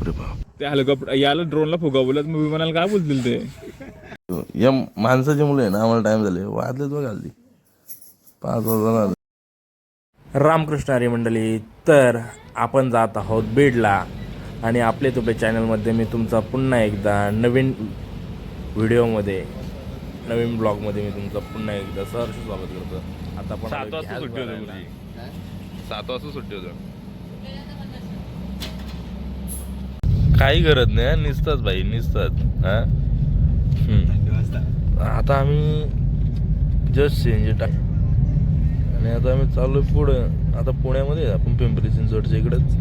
बापरे बाप. ते हेलिकॉप्टर याला ड्रोनला फुगवलं मग विमानाला काय बोलतील ते. या माणसाची मुलं आहे ना, आम्हाला टाइम झाले वाजलेच बघ हल्ली 5 वाजता. रामकृष्ण हरी मंडळी, तर आपण जात आहोत बीडला आणि आपले तुपे चॅनलमध्ये मी तुमचा पुन्हा एकदा नवीन व्हिडिओमध्ये नवीन ब्लॉगमध्ये मी तुमचं पुन्हा एकदा सहर्ष स्वागत करतो. आता पण 7 वाजता सुट्टी होती. 7 वाजता सुट्टी होतं. काही गरज नाही, निसतात भाई निसतात. आता आम्ही जस्ट चेंज टाक आणि आता आम्ही चाललोय पुढं. आता पुण्यामध्ये आपण पिंपरी चिंचवडच्या इकडेच.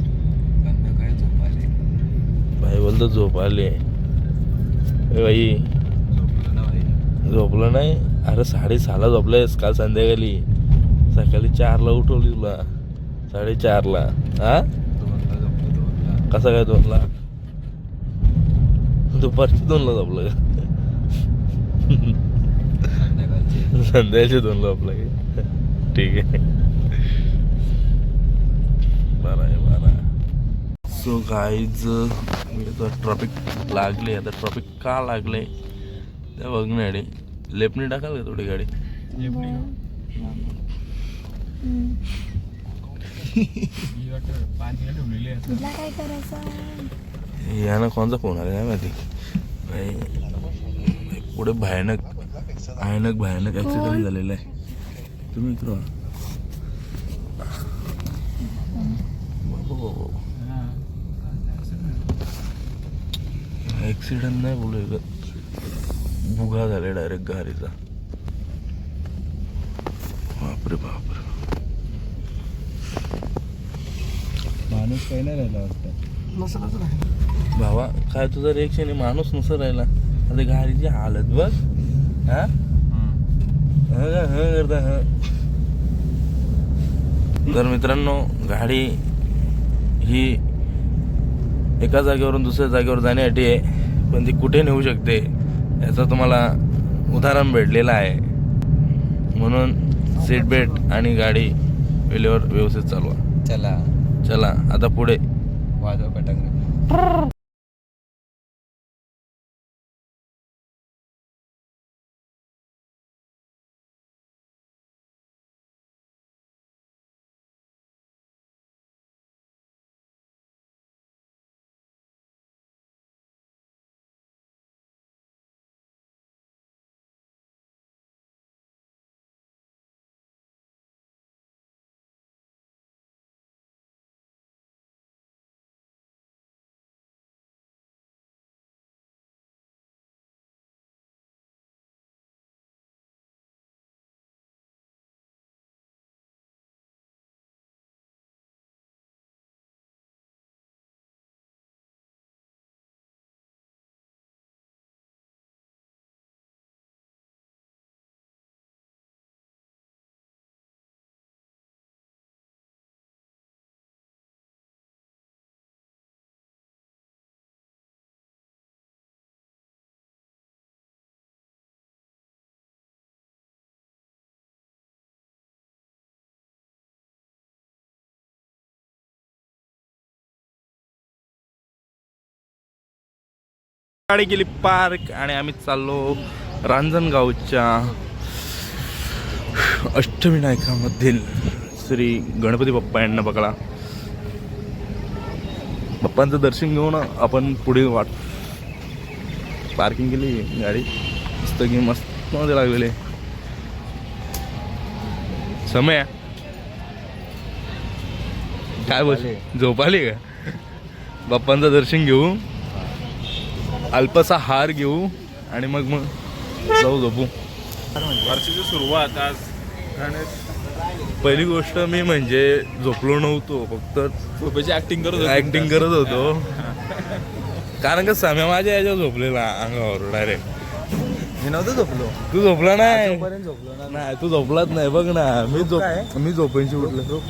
भाई बोलतो झोप आले भाई. झोपलं नाही अरे, 6:30ला झोपलायस काल संध्याकाळी. सकाळी 4ला उठवली तुला, 4:30ला. हा कसा काय 2ला? दुपारची 2ला झोपलं का? संध्याकाळची 2ला झोपलं का? ठीक आहे, बरं आहे बरं. सो गाईज मी आता ट्रॉफिक लागले. आता ट्रॉफिक का लागले त्या बघण्यासाठी लेपणी टाकाल का थोडी गाडी? काय करायचं यानं कोणचा फोन आला नाही माहिती भाई. पुढे भयानक ऍक्सिडेंट झालेला आहे. तुम्ही इकडं ऍक्सिडेंट नाही बोलू का, बुगा झाले डायरेक्ट गाडीचा. बापरे बापरे. माणूस काही नाही राहिला वाटतं. भावा काय तुझं रिएक्शन आहे? माणूस नसं राहिला. आता गाडीची हालत बघ. हा करता. तर मित्रांनो, गाडी ही एका जागेवरून दुसऱ्या जागेवर जाण्यासाठी आहे, पण ती कुठे नेऊ शकते याचं तुम्हाला उदाहरण भेटलेलं आहे. म्हणून सीट बेल्ट आणि गाडी वेळेवर व्यवस्थित चालवा. चला आता पुढे वाजव पटांग. गाडी गेली पार्क आणि आम्ही चाललो रांजणगावच्या अष्टविनायकामधील श्री गणपती बाप्पा यांना बघायला. बाप्पांचं दर्शन घेऊन आपण पुढे वाट पार्किंग केली. गाडी मस्त की मस्त मध्ये लागलेले. समय काय बोल झोपाली का? बाप्पांचं दर्शन घेऊ, अल्पसा हार घेऊ आणि मग जाऊ झोपू. वर्षाची सुरुवात आज. पहिली गोष्ट मी म्हणजे झोपलो नव्हतो, फक्त झोपेची ऍक्टिंग करत होतो. कारण का समय माझ्या याच्यावर झोपलेला अंगावर डायरेक्ट. मी नव्हतं झोपलो. तू झोपला नाही? झोपलो ना. नाही तू झोपलाच नाही. बघ ना मी झोपायची उठलो.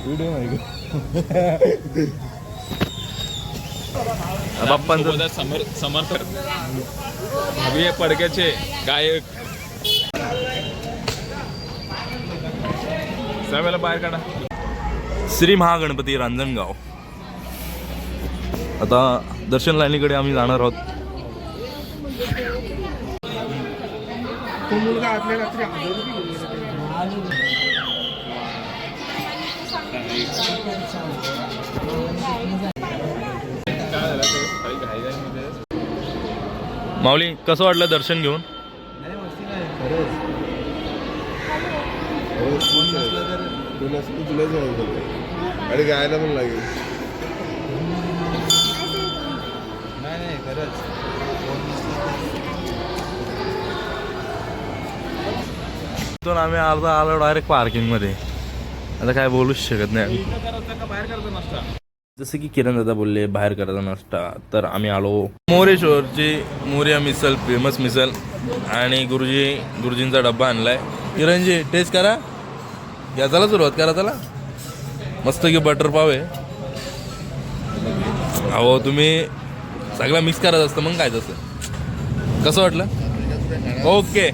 व्हिडिओ नाही बाप्पांचं समर्थक हवी पडक्याचे गायक. सगळ्याला बाहेर काढा. श्री महागणपती रांजणगाव. आता दर्शन लाईनीकडे आम्ही जाणार आहोत. माऊली कसं वाटलं दर्शन घेऊन? आणि गायला पण लागेल. नाही खरंच. तिथून आम्ही अर्धा आलो डायरेक्ट पार्किंग मध्ये. आता काय बोलूच शकत नाही. जसं की किरण दादा बोलले बाहेर करायचा नाश्ता, तर आम्ही आलो मोरेश्वरची मोरिया मिसल, फेमस मिसल. आणि गुरुजींचा डब्बा आणलाय. किरणजी टेस्ट करा, या चला सुरुवात करा. चला मस्त की बटर पाव आहे. अहो तुम्ही सगळं मिक्स करायचं असतं मग काय तसं. कसं वाटलं? ओके.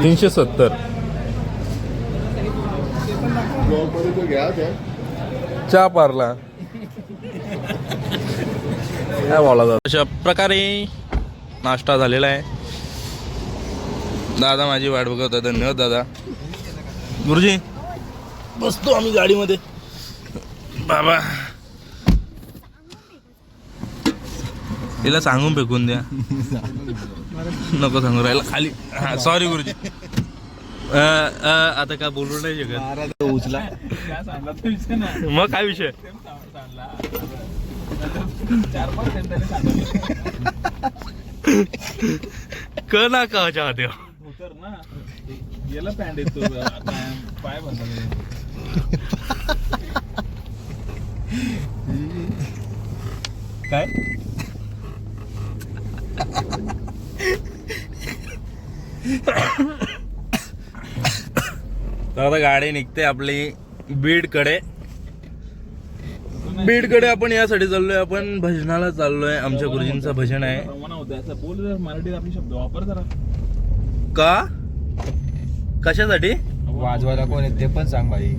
$370 चहा पारला काय बोला जात. अशा प्रकारे नाश्ता झालेला आहे. दादा माझी वाट बघत होता. धन्यवाद दादा. गुरुजी बसतो आम्ही गाडीमध्ये. बाबा तिला सांगून फेकून द्या. नको सांगू राहिला खाली. हा सॉरी गुरुजी. आता काय बोलू नाही शकत. उचला मग काय विषय. क ना का चाहते हो. गेला पॅन्ट येतो पाय बंद. काय तर आता गाडी निघते आपली बीडकडे. बीडकडे आपण यासाठी चाललोय, आपण भजनाला चाललोय. आमच्या गुरुजींचं भजन आहे. बोल जरा मराठीत आपले शब्द वापर जरा. का कशासाठी वाजवायला कोण आहे ते पण सांग भाई.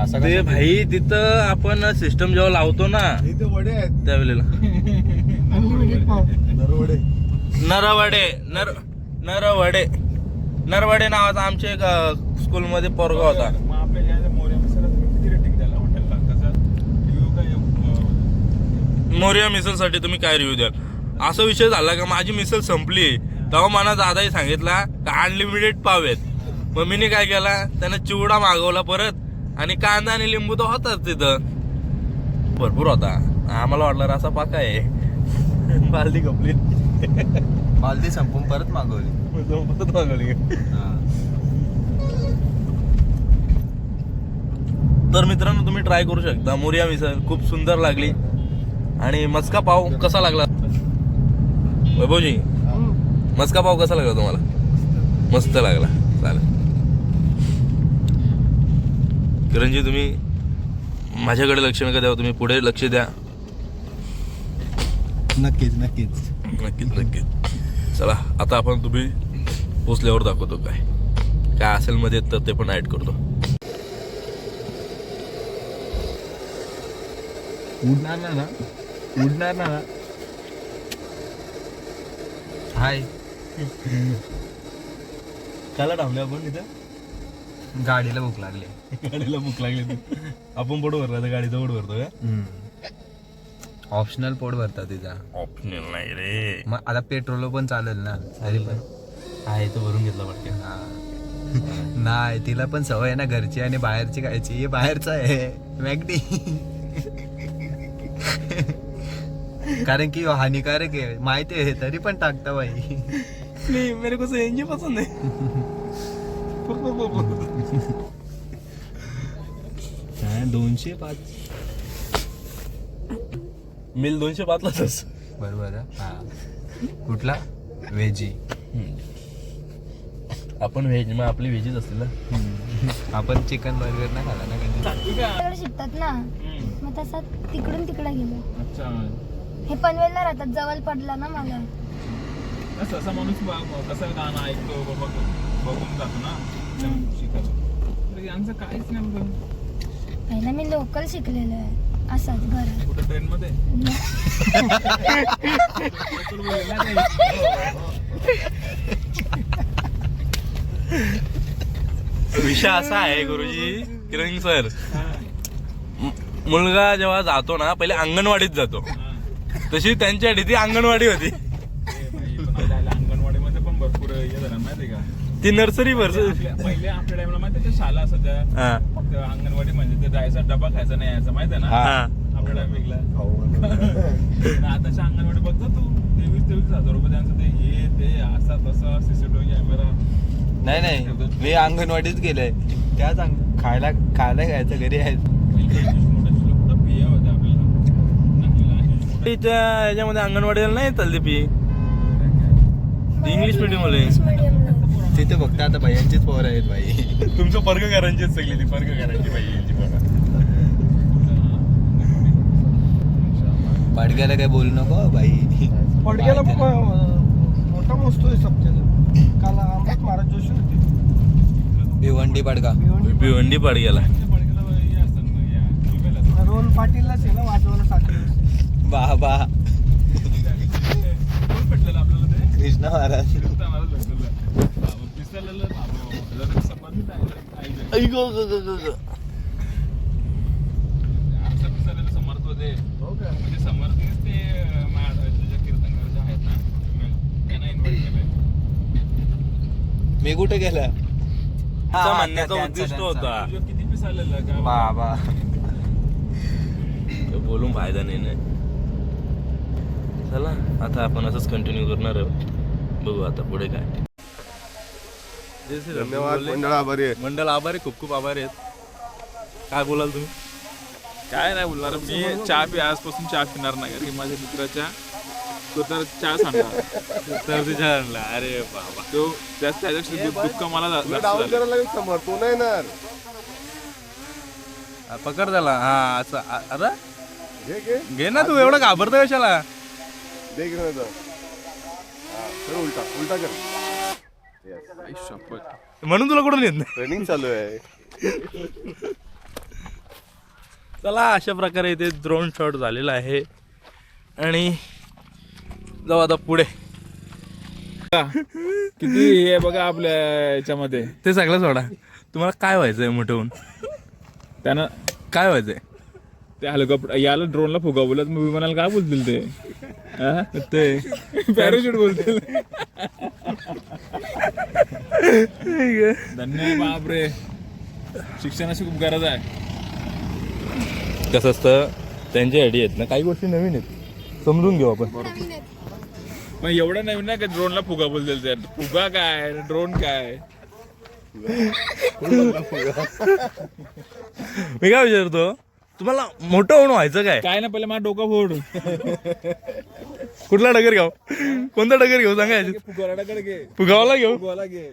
असं ते भाई तिथं आपण सिस्टम जेव्हा लावतो ना वडे आहेत त्यावेळेला नरवडे. नरवडे नावाचा आमच्या एक स्कूलमध्ये पोरगा होता. मग आपल्या मोऱ्या मिसळला तुम्ही किती रेटिंग द्याल हॉटेलला? कसं रिव्ह्यू काय? मोरिया मिसल साठी तुम्ही काय रिव्ह्यू द्याल? असा विषय झाला का माझी मिसल संपली तेव्हा मला दादाही सांगितला का अनलिमिटेड पाव आहेत. मग मी काय केला, त्यानं चिवडा मागवला परत. आणि कांदा आणि लिंबू तर होताच तिथं भरपूर होता. आम्हाला वाटलं रसा पाका आहे. बालदी कपली बालदी संपून परत मागवली. तर मित्रांनो तुम्ही ट्राय करू शकता. मोरिया मिसळ खूप सुंदर लागली. आणि मस्का पाव कसा लागला वैभवजी? मस्का पाव कसा लागला तुम्हाला? मस्त लागला. चालेल. किरणजी तुम्ही माझ्याकडे लक्ष नका द्यावं, तुम्ही पुढे लक्ष द्या. नक्कीच. नक्कीच. चला आता आपण तुम्ही पोचल्यावर दाखवतो काय असेल मध्ये, तर ते पण ऍड करतो. उडणार ना. हाय काला थांबले आपण इथं. गाडीला भूक लागली. गाडीला भूक लागली. आपण पोट भरला तर गाडीचा पोट भरतो का? ऑप्शनल पोट भरतात तिचा. ऑप्शनल नाही रे. मग आता पेट्रोल पण चालेल ना. तरी पण आहे तो भरून घेतला पटकन. नाही तिला पण सवय आहे ना घरची आणि बाहेरची खायची. हे बाहेरचं आहे मॅगडी. कारण की हानिकारक आहे माहिती आहे तरी पण टाकता बाई. मेरे को सीएनजी पसंद है. काय 205 मिल 205लाच. बरोबर. हा कुठला व्हेजी? आपण व्हेज, मग आपली व्हेजीच असतील ना. आपण चिकन बर्गर नाही खाला ना कधी. तिकडे शिकतात ना, मग तसा तिकडून तिकडे गेलो. अच्छा. हे पनवेलला राहतात, जवळ पडला ना मला. सहसा माणूस कसं गाणं ऐकतो बाबा बघून जातो ना शिकायला. तर यांचं काहीच नाही बघ. पहिला मी लोकल शिकलेलो आहे असाच घरात. कुठं ट्रेन मध्ये विषय असा आहे गुरुजी किरण सर, मुलगा जेव्हा जातो ना पहिले अंगणवाडीत जातो, तशी त्यांच्यासाठी ती अंगणवाडी होती. अंगणवाडीमध्ये पण भरपूर हे झालं माहिती का. ती नर्सरी पहिले आपल्या टाइमला माहिती शाळा असायच्या फक्त अंगणवाडी म्हणजे ते जायचा डबा खायचा नाही यायचा माहिती आहे ना आपल्या टायमिंगला. आताच्या अंगणवाडी बघतो तू 23,000 रुपये त्यांचं ते हे ते असा तसा सीसीटीव्ही कॅमेरा. नाही मी अंगणवाडीत गेलोय त्याच खायला घ्यायचं घरी आहे. कुठं बिया होत्या आपल्याला. याच्यामध्ये अंगणवाडीला नाही चालते फी, इंग्लिश मीडियम वाले. तिथे फक्त आता बायांचीच पोरं आहेत बाई. तुमचं पर्गकरांचीच सगळी ती पर्गकरांची बाई यांची बघा. पाडग्याला काय बोलू नको बाई. पडग्याला मोठा मस्त आहे सप्त्याला. काल अमृत महाराज जोशी होते. भिवंडी पाडगा. भिवंडी पाडग्याला रोहन पाटीललाच आहे ना वाजवायला साखळी. बाबा भेटलेलं आपल्याला ते कृष्ण महाराज. समर्थ होते म्हणजे समर्थनेच ते तुझ्या कीर्तनकार जे आहेत ना त्यांना इन्व्हाइट केलंय. मी कुठे गेला म्हणण्याचा उद्दिष्ट होता. तुझं किती पीस आलेलं का बाबा. बोलून फायदा नाही ना. चला आता आपण असंच कंटिन्यू करणार आहोत, बघू आता पुढे काय. धन्यवाद मंडळ आभारी आहे. मंडळ आभारी, खूप खूप आभारी आहेत. काय बोलाल तुम्ही? काय नाही बोलणार मी. चहा आजपासून चहा पिणार नाही कारण की माझ्या मित्राच्या तो तर चहा सांगणार तर तुझ्या आणला. अरे बाबा, तो जास्त त्याच्यापेक्षा दुःख मला तुला डाऊन करायला लागेल समोर, तो नाही येणार. पकड त्याला. हा असं अरे घे घे ना, तू एवढं घाबरतो कशाला? दे घे ना. कर उलटा कर. म्हणून तुला कुठून येत नाही. ट्रेनिंग चालू आहे. चला अशा प्रकारे इथे ड्रोन शॉट झालेला आहे आणि जाऊ आता पुढे. किती हे बघा आपल्या याच्यामध्ये ते सगळं सोडा. तुम्हाला काय व्हायचंय मोठं? त्यानं काय व्हायचंय? ते हेलिकॉप्टर याला ड्रोनला फुगावलं मग विमानाला काय बोलतील ते? ते पॅराशूट बोलतील. धन्यवाद बापरे, शिक्षणाची खूप गरज आहे. कसं असतं, त्यांच्या आयडी आहेत ना, काही गोष्टी नवीन आहेत, समजून घेऊ आपण. मग एवढं नवीन नाही का ड्रोनला फुगा बोलतील ते? फुगा काय, ड्रोन काय? मी काय विचारतो, तुम्हाला मोठं होऊन व्हायचं काय? काय ना पहिले माझा डोका फोड. कुठला डगर घेऊ? कोणता डगर घेऊ सांगा. फुगावाला घे, फुगावाला घेऊ. फुगावाला घे.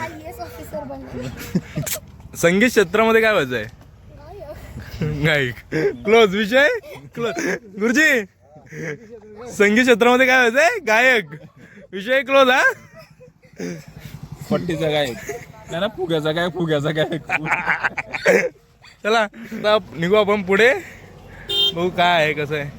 IAS ऑफिसर बनले. संगीत क्षेत्रामध्ये काय व्हायचंय? गायक. क्लोज विषय क्लोज. गुरुजी, संगीत क्षेत्रामध्ये काय व्हायचंय? गायक. विषय क्लोज. हा, पट्टीचा काय नाही ना, फुग्याचा काय, फुग्याचा काय. चला आता निघू आपण पुढे, बघू काय आहे कसं आहे.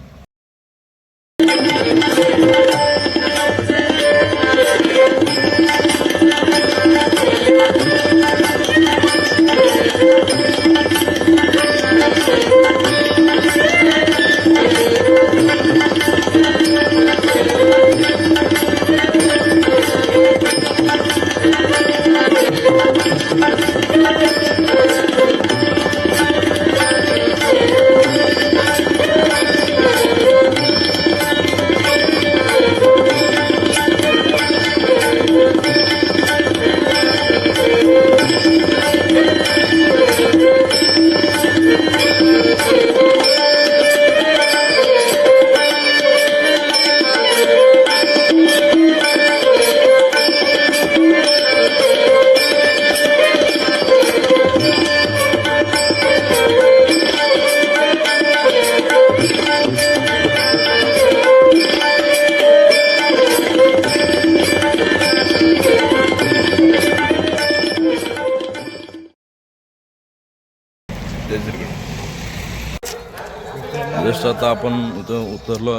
आता आपण इथं उतरलो.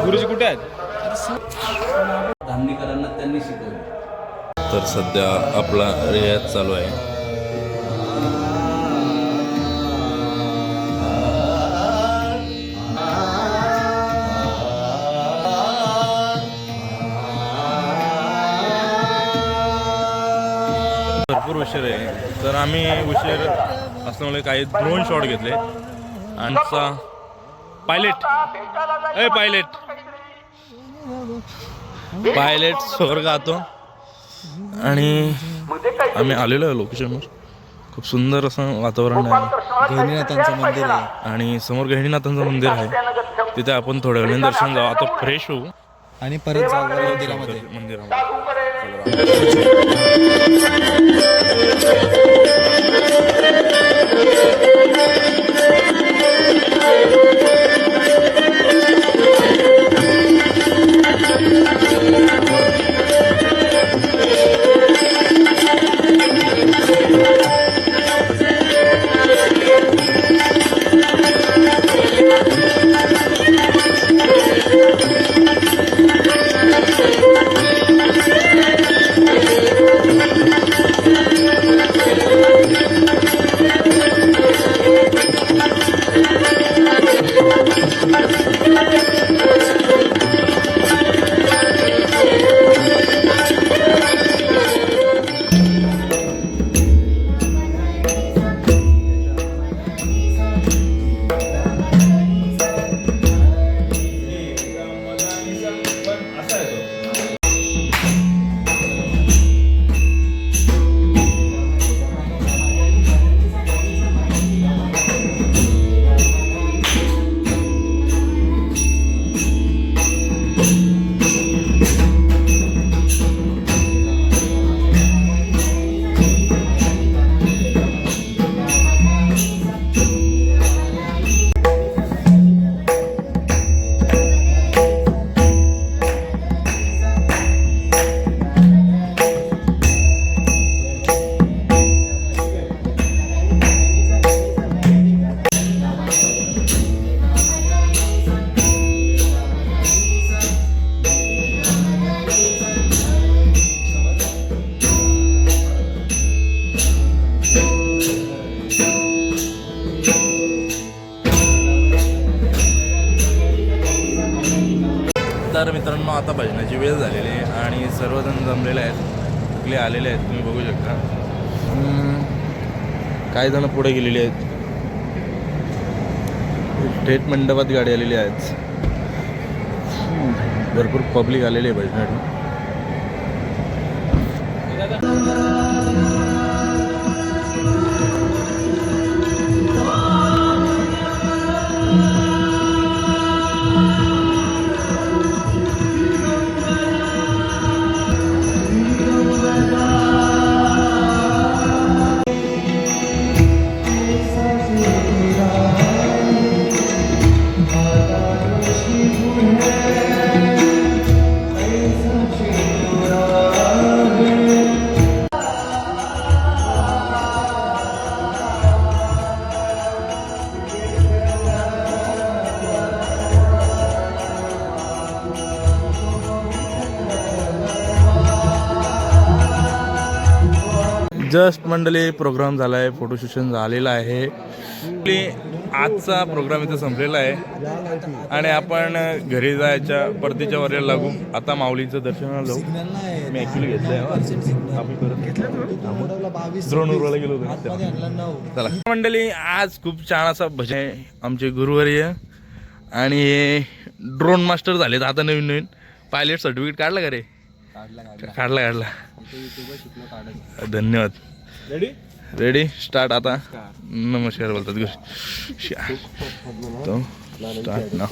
गुरुजी कुठे आहेत? धामणीकरांना त्यांनी शिकवलं. तर सध्या आपला रियाज चालू आहे. भरपूर उशीर आहे, तर आम्ही उशीर असल्यामुळे काही ड्रोन शॉट घेतले. आमचा पायलट स्वर गातो आणि आम्ही आलेलो आहे लोकेशनवर. खूप सुंदर असं वातावरण आहे. गहिनीनाथांचं मंदिर आहे आणि समोर गहिनीनाथांचं मंदिर आहे. तिथे आपण थोड्या वेळाने दर्शन जाऊ. आता फ्रेश होऊ आणि परत जाऊ मंदिरामध्ये. तर मित्रांनो, आता भजनाची वेळ झालेली आहे आणि सर्वजण जमलेले आहेत, सगळे आलेले आहेत, तुम्ही बघू शकता. काही जण पुढे गेलेले आहेत. थेट मंडपात गाडी आलेली आहेत. भरपूर पब्लिक आलेली आहे भजनासाठी. जस्ट मंडळी प्रोग्राम झाला आहे, फोटो सेशन झालेलं आहे. आजचा प्रोग्राम इथं संपलेला आहे आणि आपण घरी जायच्या परतीच्या वरेला लागू. आता माऊलीचं दर्शनाला जाऊ. मी ॲक्च्युली घेतलं आहे, ड्रोन उरवायला गेलो होतो. चला मंडळी, आज खूप छान असा भजन आहे. आमचे गुरुवर्य आणि हे ड्रोन मास्टर झालेत आता नवीन नवीन. पायलट सर्टिफिकेट काढलं का रे? काढला. धन्यवाद. Ready start. आता नमस्कार बोलतात गुरु. स्टार्ट ना.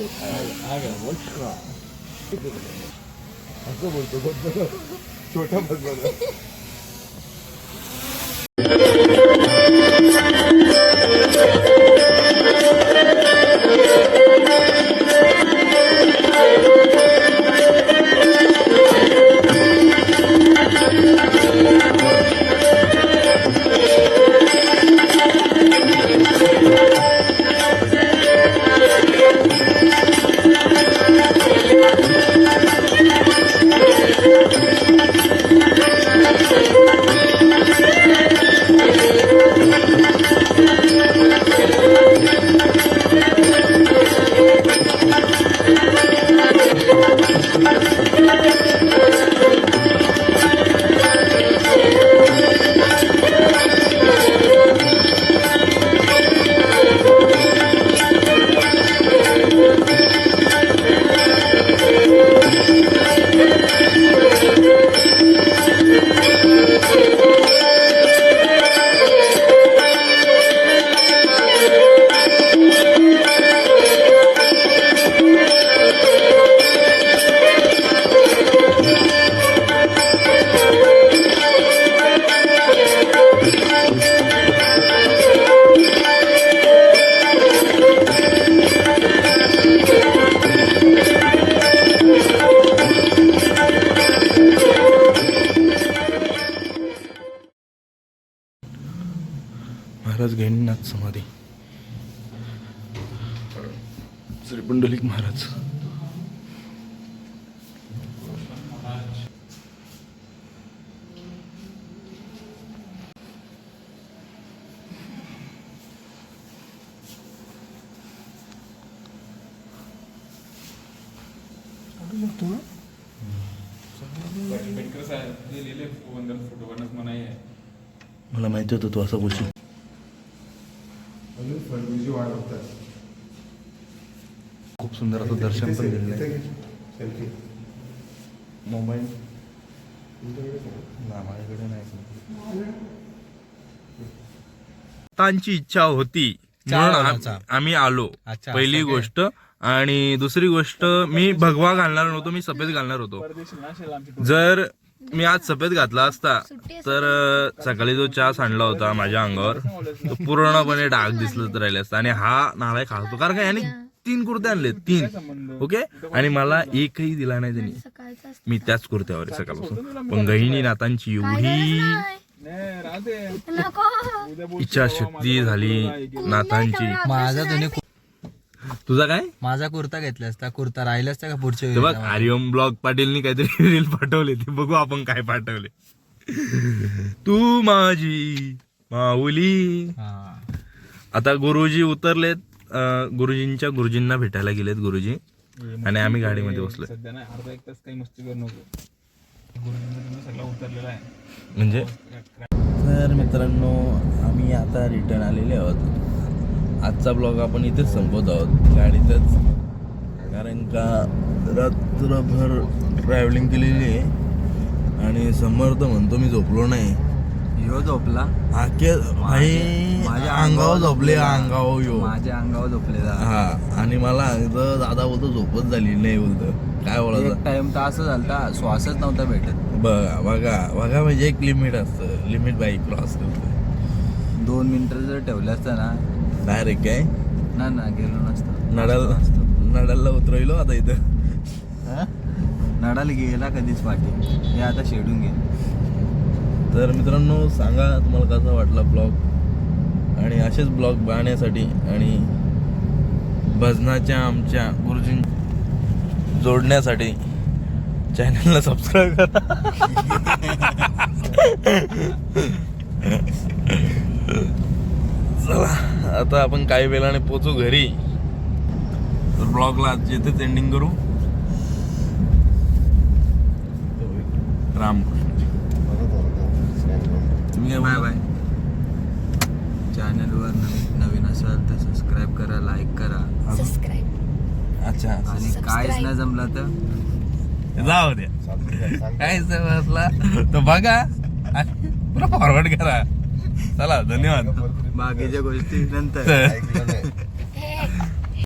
महाराज गैनीनाथ समाधी, श्री पुंडलिक महाराज. बेडकर साहेब जे लिहिले वंदन फोटोवरच म्हणाय आहे. मला माहिती होतं तू असं बोलशील. खूप सुंदर असं दर्शन पण दिलेलं आहे. मोबाईल ना माझ्याकडे नाही. तांची इच्छा होती म्हणून आम्ही आलो. पहिली गोष्ट. आणि दुसरी गोष्ट, मी भगवा घालणार नव्हतो, मी सफेद घालणार होतो. जर मी आज सफेद घातला असता तर सकाळी जो चहा सांडला होता माझ्या अंगावर तो पूर्णपणे डाग दिसलं राहिले असतं. आणि हा नालाय खातो कारण का याने 3 कुर्ते आणले, 3. ओके. आणि मला एकही दिला नाही त्यांनी. सकाळचा मी त्याच कुर्त्यावर आहे सकाळपासून. पण गहिनीनाथांची एवढी नको. इच्छाशक्ती झाली नाथांची. माझा तुम्ही तुझा काय माझा कुर्ता घेतला असता, कुर्ता राहिला असता का पुढच्या ते बघ, वेळेला? आर्यम ब्लॉग पाटीलनी काहीतरी रील पाठवले, ते बघू आपण काय पाठवले. तू माझी माऊली. हा. आता गुरुजी उतरलेत. गुरुजींच्या गुरुजींना भेटायला गेलेत गुरुजी. आणि आम्ही गाडीमध्ये बसलोय. सध्या नाही, अर्धा 1 तास काही मस्ती करू नको. गुरुजींचा सगळा उतरलेला आहे म्हणजे तर मित्रांनो, आम्ही आता रिटर्न आलेले आहोत. आजचा ब्लॉग आपण इथेच संपवत आहोत, गाडीतच. कारण का रात्रभर ट्रॅव्हलिंग केलेली आहे. आणि समर्थ म्हणतो मी झोपलो नाही. ह्यो झोपला, माझ्या अंगावर झोपले, अंगावर यो माझ्या अंगावर झोपलेला. हा. आणि मला इथं दादा बोलतो झोपच झाली नाही, बोलतो काय बोलायचं. एक टाइम तर असं झालता, श्वासच नव्हता भेटत. बघा बघा बघा, म्हणजे एक लिमिट असतं, लिमिट बाईक क्रॉस करतो. 2 मिनिटं जर ठेवलं असतं ना, डायरेक्ट काय ना गेलो नसतं. नडालला उतरवलो आता इथं. नडाला गेला कधीच पाठी, हे आता शेडून घे. तर मित्रांनो, सांगा तुम्हाला कसा वाटला ब्लॉग. आणि असेच ब्लॉग पाहण्यासाठी आणि भजनाच्या आमच्या गुरुजी जोडण्यासाठी चॅनलला सबस्क्राईब करा. चला, आता आपण काही वेळाने पोचू घरी. तर ब्लॉगला येथेच एंडिंग करू. रामकृष्ण. तुम्ही काय बाय बोलता? बाय. चॅनलवर नवीन असाल तर सबस्क्राईब करा, लाईक करा. सबस्क्राईब. अच्छा, आणि काहीच नाही जमलं तर जाऊ द्या. काय समजला तर बघा, पुन्हा फॉरवर्ड करा. चला, धन्यवाद. बाकीच्या गोष्टी नंतर. ऐकलं नाही